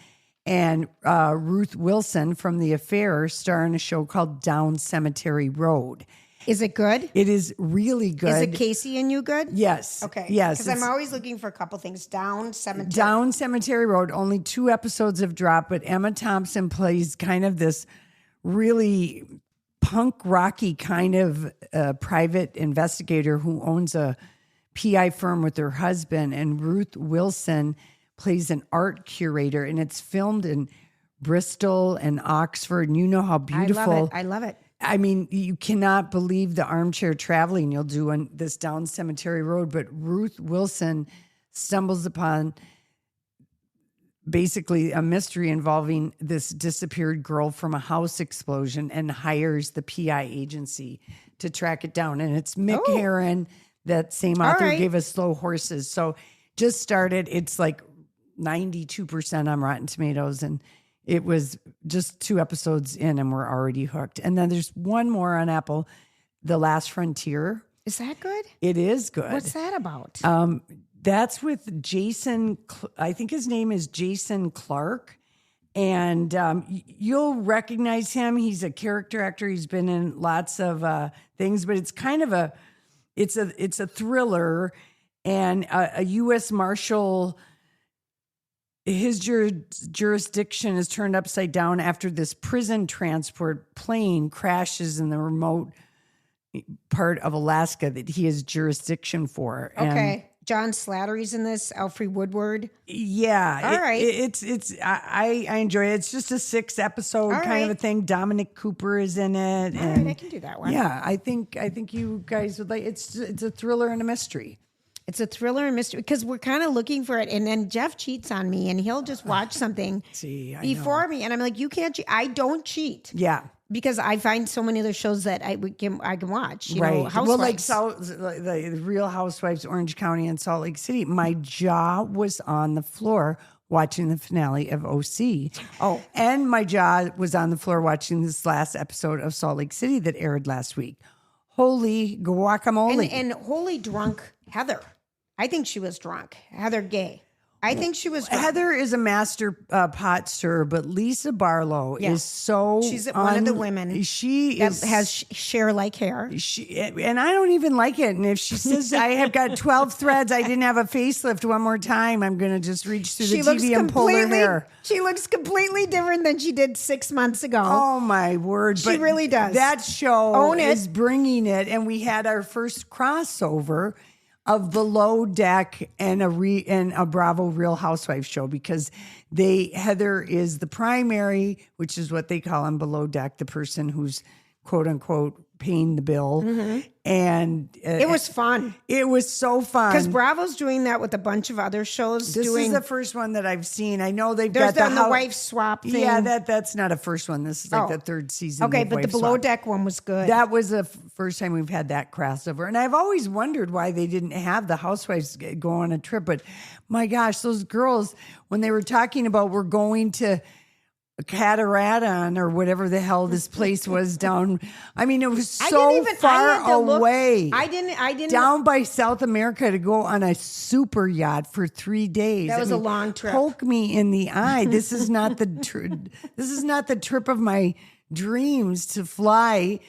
and Ruth Wilson from The Affair star in a show called Down Cemetery Road. Is it good? It is really good. Is it Casey and you good? Yes. Okay. Yes. Because I'm always looking for a couple things. Down Cemetery. Down Cemetery Road. Only 2 episodes have dropped, but Emma Thompson plays kind of this really punk rocky kind of private investigator who owns a PI firm with her husband, and Ruth Wilson plays an art curator, and it's filmed in Bristol and Oxford. And you know how beautiful. I love it. I mean, you cannot believe the armchair traveling you'll do on this Down Cemetery Road. But Ruth Wilson stumbles upon basically a mystery involving this disappeared girl from a house explosion and hires the PI agency to track it down. And it's Mick Herron, that same author, gave us Slow Horses. So just started. It's like 92% on Rotten Tomatoes, and it was just 2 episodes in and we're already hooked. And then there's one more on Apple, The Last Frontier. Is that good? It is good. What's that about? That's with Jason, I think his name is Jason Clarke. And you'll recognize him. He's a character actor. He's been in lots of things, but it's kind of it's a thriller, and a U.S. Marshal, his jurisdiction is turned upside down after this prison transport plane crashes in the remote part of Alaska that he has jurisdiction for. Okay. John Slattery's in this, Alfre Woodward. Yeah. All right. I enjoy it. It's just a 6-episode All kind of right. a thing. Dominic Cooper is in it. All right, I can do that one. Yeah, I think you guys would like. It's a thriller and a mystery. It's a thriller and mystery because we're kind of looking for it. And then Jeff cheats on me and he'll just watch something before me. And I'm like, you can't cheat. I don't cheat. Yeah. Because I find so many other shows that I can watch. You Right. know, Housewives. Well, like the Real Housewives, Orange County and Salt Lake City. My jaw was on the floor watching the finale of OC. Oh. And my jaw was on the floor watching this last episode of Salt Lake City that aired last week. Holy guacamole. And holy drunk Heather. I think she was drunk. Heather Gay. I think she was drunk. Heather is a master pot stirrer, but Lisa Barlow is so. She's one of the women. She that has Cher-like hair. And I don't even like it. And if she says I have got 12 threads, I didn't have a facelift one more time, I'm going to just reach through the TV and pull her hair. She looks completely different than she did 6 months ago. Oh my word! She really does. That show Own it. is bringing it, and we had our first crossover of Below Deck and a Bravo Real Housewives show because Heather is the primary, which is what they call on Below Deck, the person who's quote unquote paying the bill. Mm-hmm. And it was fun. It was so fun. Because Bravo's doing that with a bunch of other shows. This is the first one that I've seen. I know they've There's got the wife swap thing. Yeah, that's not a first one. This is like the third season. Okay, of but the Wife Below Swap. Deck one was good. That was the first time we've had that crossover. And I've always wondered why they didn't have the housewives go on a trip. But my gosh, those girls, when they were talking about we're going to Cataraton or whatever the hell this place was down. I mean, it was so far away. I didn't down by South America to go on a super yacht for 3 days. That was a long trip. Poke me in the eye. This is not this is not the trip of my dreams to fly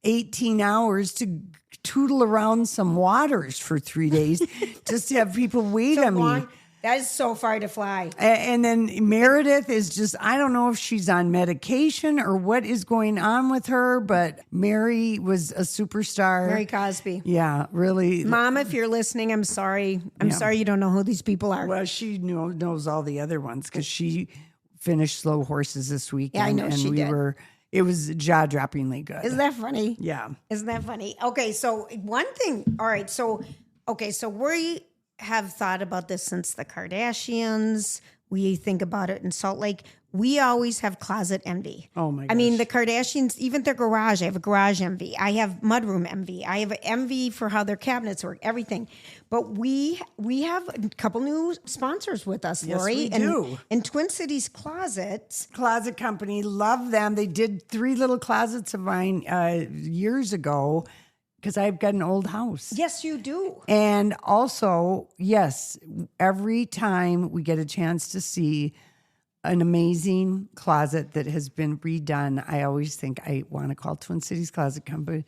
18 hours to tootle around some waters for 3 days just to have people wait on me. That is so far to fly. And then Meredith is just, I don't know if she's on medication or what is going on with her, but Mary was a superstar. Mary Cosby. Yeah, really. Mom, if you're listening, I'm sorry. I'm sorry you don't know who these people are. Well, she knows all the other ones because she finished Slow Horses this weekend. Yeah, I know and she did. It was jaw-droppingly good. Isn't that funny? Yeah. Isn't that funny? Okay, so one thing. All right, so we have thought about this since the Kardashians. We think about it in Salt Lake. We always have closet envy. Oh my gosh. I mean, the Kardashians, even their garage, I have a garage envy. I have mudroom envy. I have envy for how their cabinets work, everything. But we have a couple new sponsors with us, Lori. Yes, we do. And Twin Cities Closets. Closet Company, love them. They did 3 little closets of mine years ago. Because I've got an old house. Yes, you do. And also, yes, every time we get a chance to see an amazing closet that has been redone, I always think I want to call Twin Cities Closet Company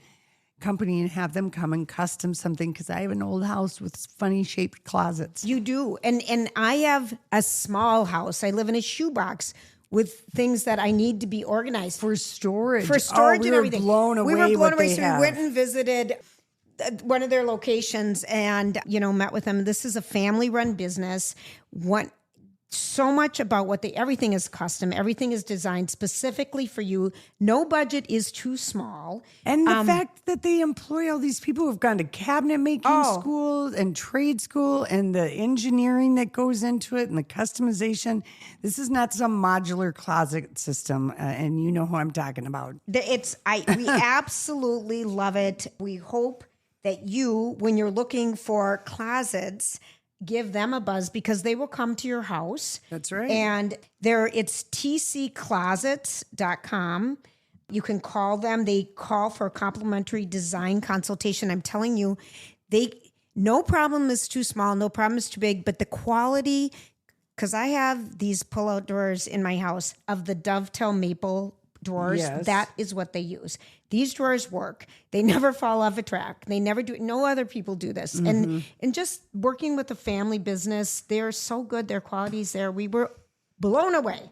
and have them come and custom something because I have an old house with funny shaped closets. You do. And I have a small house. I live in a shoebox with things that I need to be organized for storage. And everything. Blown away. We were blown away. So we went and visited one of their locations and, met with them. This is a family-run business. So much about everything is custom. Everything is designed specifically for you. No budget is too small. And the fact that they employ all these people who've gone to cabinet making school and trade school and the engineering that goes into it and the customization. This is not some modular closet system. And you know who I'm talking about. We absolutely love it. We hope that you, when you're looking for closets, give them a buzz because they will come to your house. That's right. And it's tcclosets.com. You can call them. They call for a complimentary design consultation. I'm telling you, no problem is too small, no problem is too big, but the quality, because I have these pull-out drawers in my house of the dovetail maple drawers. Yes. That is what they use. These drawers work. They never fall off a track. They never do it. No other people do this. Mm-hmm. And just working with a family business, they're so good. Their quality's there. We were blown away.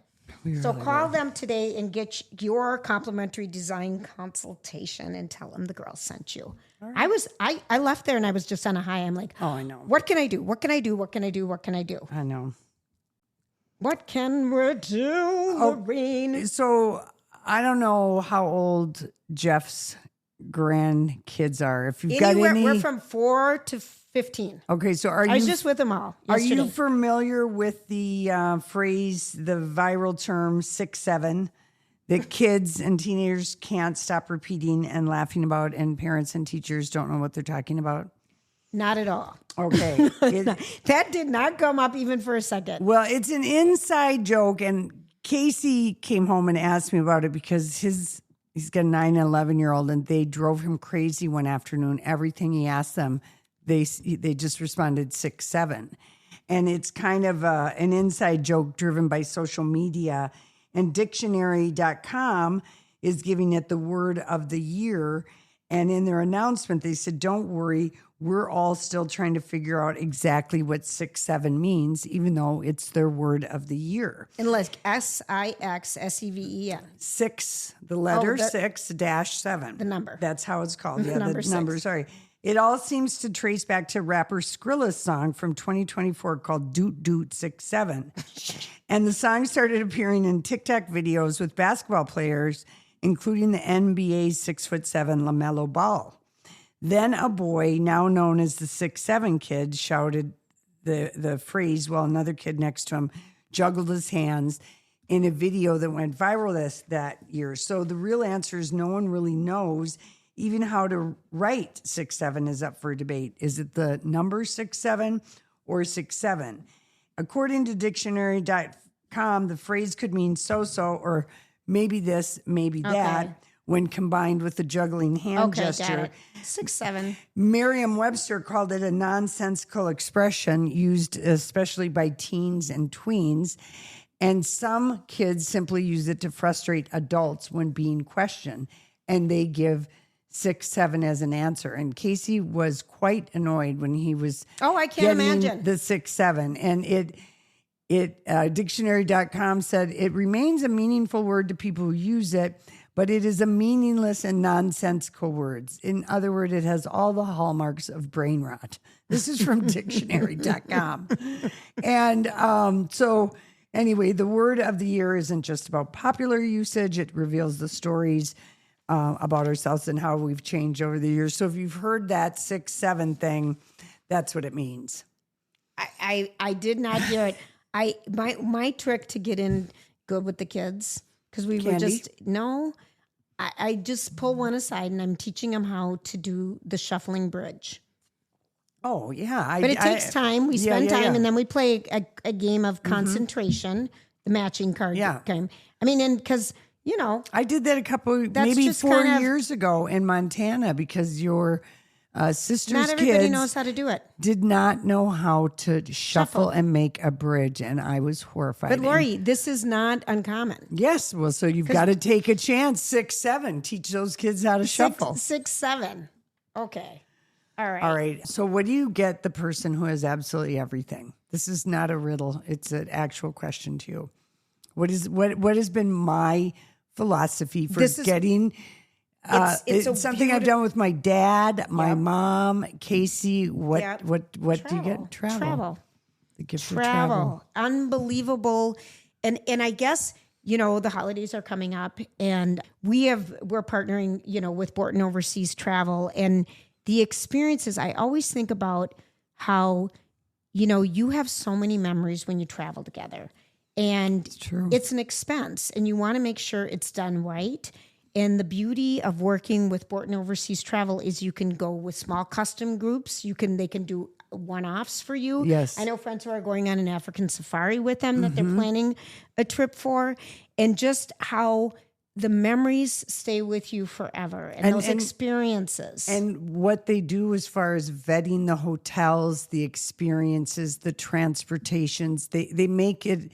So call them today and get your complimentary design consultation and tell them the girl sent you. I left there and I was just on a high. I'm like, Oh, I know. what can I do? What can I do? What can I do? What can I do? I know. What can we do, Lorraine? So I don't know how old Jeff's grandkids are. If you've got any, We're from 4 to 15. Okay, so I was just with them all yesterday. Are you familiar with the phrase, the viral term 6'7", that kids and teenagers can't stop repeating and laughing about, and parents and teachers don't know what they're talking about? Not at all. Okay. That did not come up even for a second. Well, it's an inside joke, and Casey came home and asked me about it because he's got a 9 and 11-year-old, and they drove him crazy one afternoon. Everything he asked them, they just responded 6'7", and it's kind of an inside joke driven by social media. And dictionary.com is giving it the word of the year, and in their announcement, they said, "Don't worry, we're all still trying to figure out exactly what 6'7" means, even though it's their word of the year." And like SIXSEVEN. 6, the letter 6-7. The number. That's how it's called. Yeah, Number the number, 6. sorry. It all seems to trace back to rapper Skrilla's song from 2024 called Doot Doot 6'7". And the song started appearing in TikTok videos with basketball players, including the NBA 6'7" LaMelo Ball. Then a boy, now known as the 6'7" kid, shouted the phrase while another kid next to him juggled his hands in a video that went viral that year. So the real answer is no one really knows. Even how to write 6'7" is up for debate. Is it the number 6'7" or 6'7"? According to dictionary.com, the phrase could mean so-so or maybe this, maybe that, when combined with the juggling hand gesture. Got it. 6'7". Merriam-Webster called it a nonsensical expression used especially by teens and tweens. And some kids simply use it to frustrate adults when being questioned. And they give 6'7" as an answer. And Casey was quite annoyed when he was I can't getting imagine the 6'7". And dictionary.com said it remains a meaningful word to people who use it, but it is a meaningless and nonsensical word. In other words, it has all the hallmarks of brain rot. This is from dictionary.com. And so anyway, the word of the year isn't just about popular usage. It reveals the stories about ourselves and how we've changed over the years. So if you've heard that 6'7" thing, that's what it means. I did not hear it. My trick to get in good with the kids, because we Candy? were just, no, I just pull one aside and I'm teaching them how to do the shuffling bridge. Oh, yeah. But it takes time. We spend time and then we play a game of Mm-hmm. concentration, the matching card game. I mean, and because, I did that maybe 4 years ago in Montana because your sister's not everybody kids knows how to do it. did not know how to shuffle and make a bridge, and I was horrified. But Lori, this is not uncommon. Yes, well, so you've got to take a chance. 6'7", teach those kids how to shuffle. 6'7". Okay. All right. So what do you get the person who has absolutely everything? This is not a riddle. It's an actual question to you. What has been my philosophy for getting... It's something I've done with my dad, my mom, Casey. What do you get? Travel. The gift of travel. Unbelievable. And I guess, the holidays are coming up and we're partnering, with Borton Overseas Travel, and the experiences. I always think about how, you have so many memories when you travel together, and it's an expense and you want to make sure it's done right. And the beauty of working with Borton Overseas Travel is you can go with small custom groups. They can do one-offs for you. Yes. I know friends who are going on an African safari with them that they're planning a trip for, and just how the memories stay with you forever and those experiences. And what they do as far as vetting the hotels, the experiences, the transportations, they make it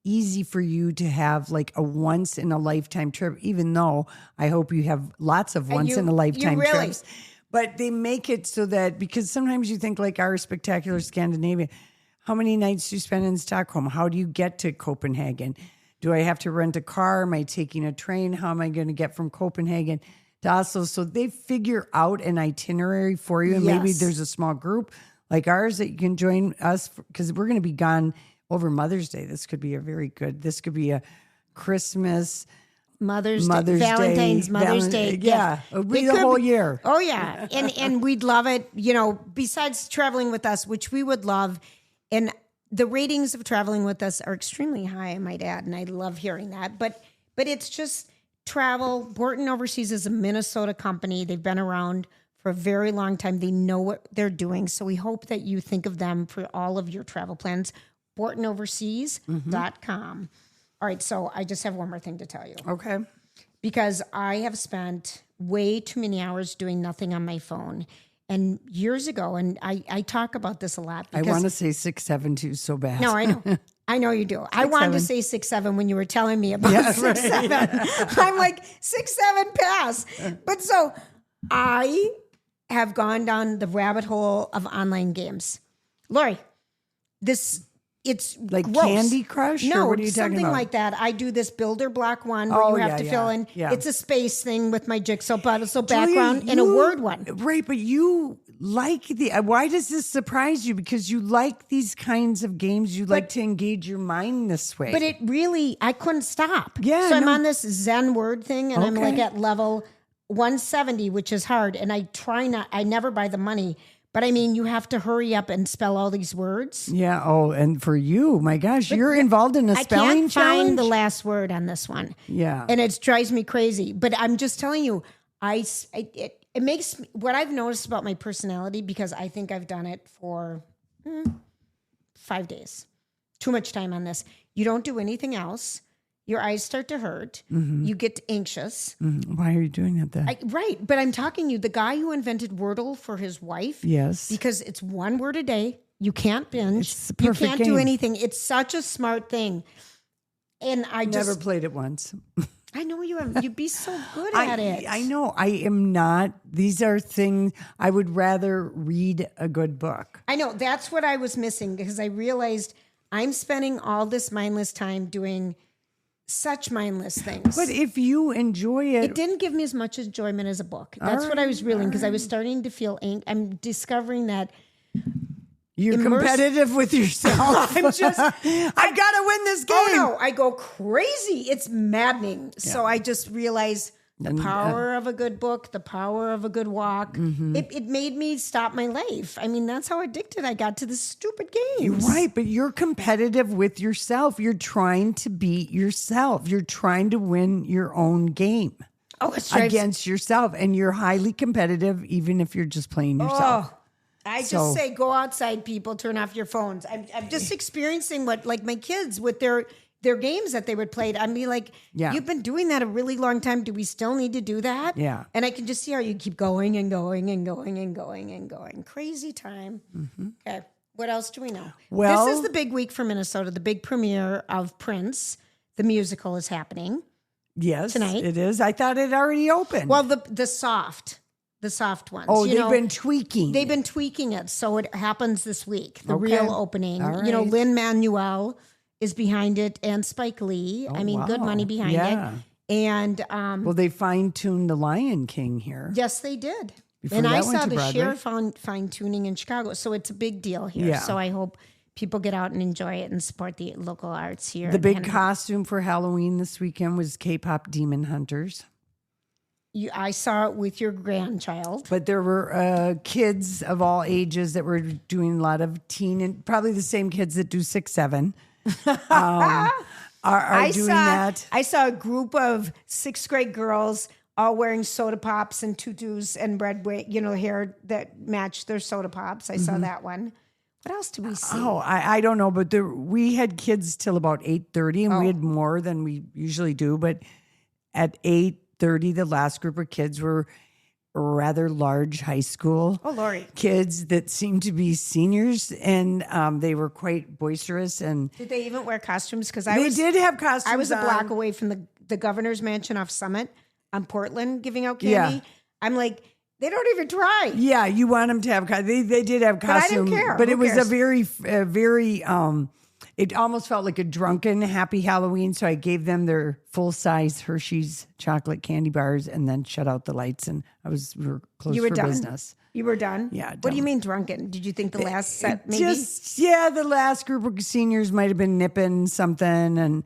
easy for you to have like a once in a lifetime trip, even though I hope you have lots of once in a lifetime trips. But they make it so that, because sometimes you think like our spectacular Scandinavia, how many nights do you spend in Stockholm? How do you get to Copenhagen? Do I have to rent a car? Am I taking a train? How am I going to get from Copenhagen to Oslo. So they figure out an itinerary for you. And maybe Yes. there's a small group like ours that you can join us because we're going to be gone over Mother's Day. This could be a Christmas, Mother's Day, Valentine's, Mother's Day. Yeah, it'll be the could whole be- year. Oh yeah, and we'd love it. Besides traveling with us, which we would love, and the ratings of traveling with us are extremely high, I might add, and I love hearing that. But it's just travel. Borton Overseas is a Minnesota company. They've been around for a very long time. They know what they're doing. So we hope that you think of them for all of your travel plans. BortonOverseas.com. All right, so I just have one more thing to tell you. Okay. Because I have spent way too many hours doing nothing on my phone. And years ago, and I talk about this a lot. I want to say 672 so bad. No, I know. I know you do. I wanted to say 6'7" when you were telling me about 6'7". I'm like, 6'7" pass. But so I have gone down the rabbit hole of online games. Lori, it's like gross. Candy Crush? No, or what are you talking something about? like that. I do this builder block one where you have to fill in. Yeah. It's a space thing with my jigsaw puzzle Julia, background and a word one. Right, but you like why does this surprise you? Because you like these kinds of games. You like to engage your mind this way. But it really, I couldn't stop. Yeah, So I'm no. on this Zen word thing and I'm Okay. like at level 170, which is hard. And I never buy the money. But I mean, you have to hurry up and spell all these words. Yeah. Oh, and for you, my gosh, you're involved in a I spelling can't challenge? find the last word on this one. Yeah. And it drives me crazy. But I'm just telling you, it makes what I've noticed about my personality, because I think I've done it for 5 days. Too much time on this. You don't do anything else. Your eyes start to hurt. Mm-hmm. You get anxious. Why are you doing that then? Right. But I'm talking you, the guy who invented Wordle for his wife. Yes. Because it's one word a day. You can't binge. It's the You perfect can't do game. anything. It's such a smart thing. And I Never just, played it once. I know you have, you'd be so good at it. I know. I am not. These are things I would rather read a good book. I know. That's what I was missing, because I realized I'm spending all this mindless time doing such mindless things. But if you enjoy it it, didn't give me as much enjoyment as a book. That's what I was reeling, because I was starting to feel I'm discovering that you're competitive with yourself. I'm just, I've got to win this game. oh no, I go crazy. It's maddening. So I just realized the power of a good book, the power of a good walk. It made me stop my life. I mean, that's how addicted I got to this stupid games. Right, but you're competitive with yourself. You're trying to beat yourself. You're trying to win your own game Oh, it's against yourself. And you're highly competitive, even if you're just playing yourself. Oh, I just say, go outside, people, turn off your phones. I'm just experiencing what, like my kids with their games that they would play. I'd be like, you've been doing that a really long time. Do we still need to do that? Yeah. And I can just see how you keep going and going and going and going and going. Crazy time. Okay. What else do we know? Well- this is the big week for Minnesota. The big premiere of Prince. The musical is happening. Yes, Tonight. it is. I thought it already opened. Well, the soft ones. oh, you they've know, been tweaking. They've been tweaking it, so it happens this week. The Okay. real opening. All You know, right. Lin-Manuel is behind it, and Spike Lee. I mean, good wow. money behind Yeah. it. And well, they fine-tuned the Lion King here. yes, they did. Before And I that went saw to the Broadway. sheriff fine tuning in Chicago, so it's a big deal here. Yeah. So I hope people get out and enjoy it and support the local arts here. The in big Hannibal. costume for Halloween this weekend was K-pop Demon Hunters. I saw it with your grandchild. But there were kids of all ages that were doing a lot of teen, and probably the same kids that do 6'7". Are doing that. I saw a group of 6th grade girls all wearing soda pops and tutus and red hair that matched their soda pops. I saw that one. What else did we see? Oh, I don't know, but we had kids till about 8:30, and we had more than we usually do. But at 8:30, the last group of kids were rather large high school Lori. kids that seemed to be seniors, and they were quite boisterous. And Did they even wear costumes? Because they did have costumes. I was a block on. away from the governor's mansion off Summit on Portland giving out candy. Yeah. I'm like, they don't even try. Yeah, you want them to have. They did have I didn't costumes, care. but Who it was cares? a very it almost felt like a drunken Happy Halloween. So I gave them their full-size Hershey's chocolate candy bars and then shut out the lights. And we were closed You were for done. business. You were done? Yeah. What do you mean drunken? Did you think the last set maybe? The last group of seniors might have been nipping something, and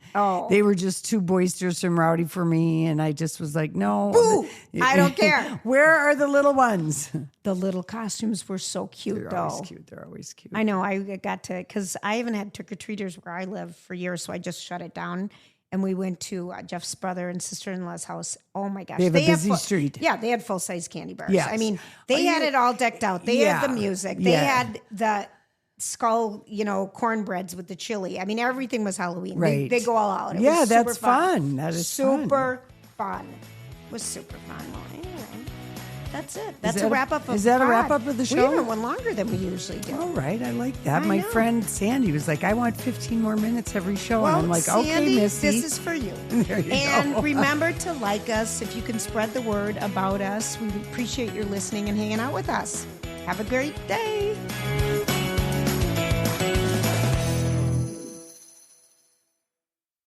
they were just too boisterous and rowdy for me. And I just was like, no. Boo! I don't care. Where are the little ones? The little costumes were so cute, They're always cute. They're always cute. I know. I got to, because I haven't had trick-or-treaters where I live for years, so I just shut it down. And we went to Jeff's brother and sister-in-law's house. Oh, my gosh. They have a busy street. Yeah, they had full-size candy bars. Yes. I mean, they had it all decked out. They had the music. They had the skull, cornbreads with the chili. I mean, everything was Halloween. Right. They go all out. It was that's super fun. That is super fun. It was super fun. Well, anyway, that's it. That's a wrap-up of Is that a pod. wrap-up of the show? We even went longer than we usually do. All right, I like that. I My know. friend Sandy was like, I want 15 more minutes every show. Well, and I'm like, Sandy, okay, Missy. this is for you. There you and go. remember to like us if you can spread the word about us. We appreciate your listening and hanging out with us. Have a great day.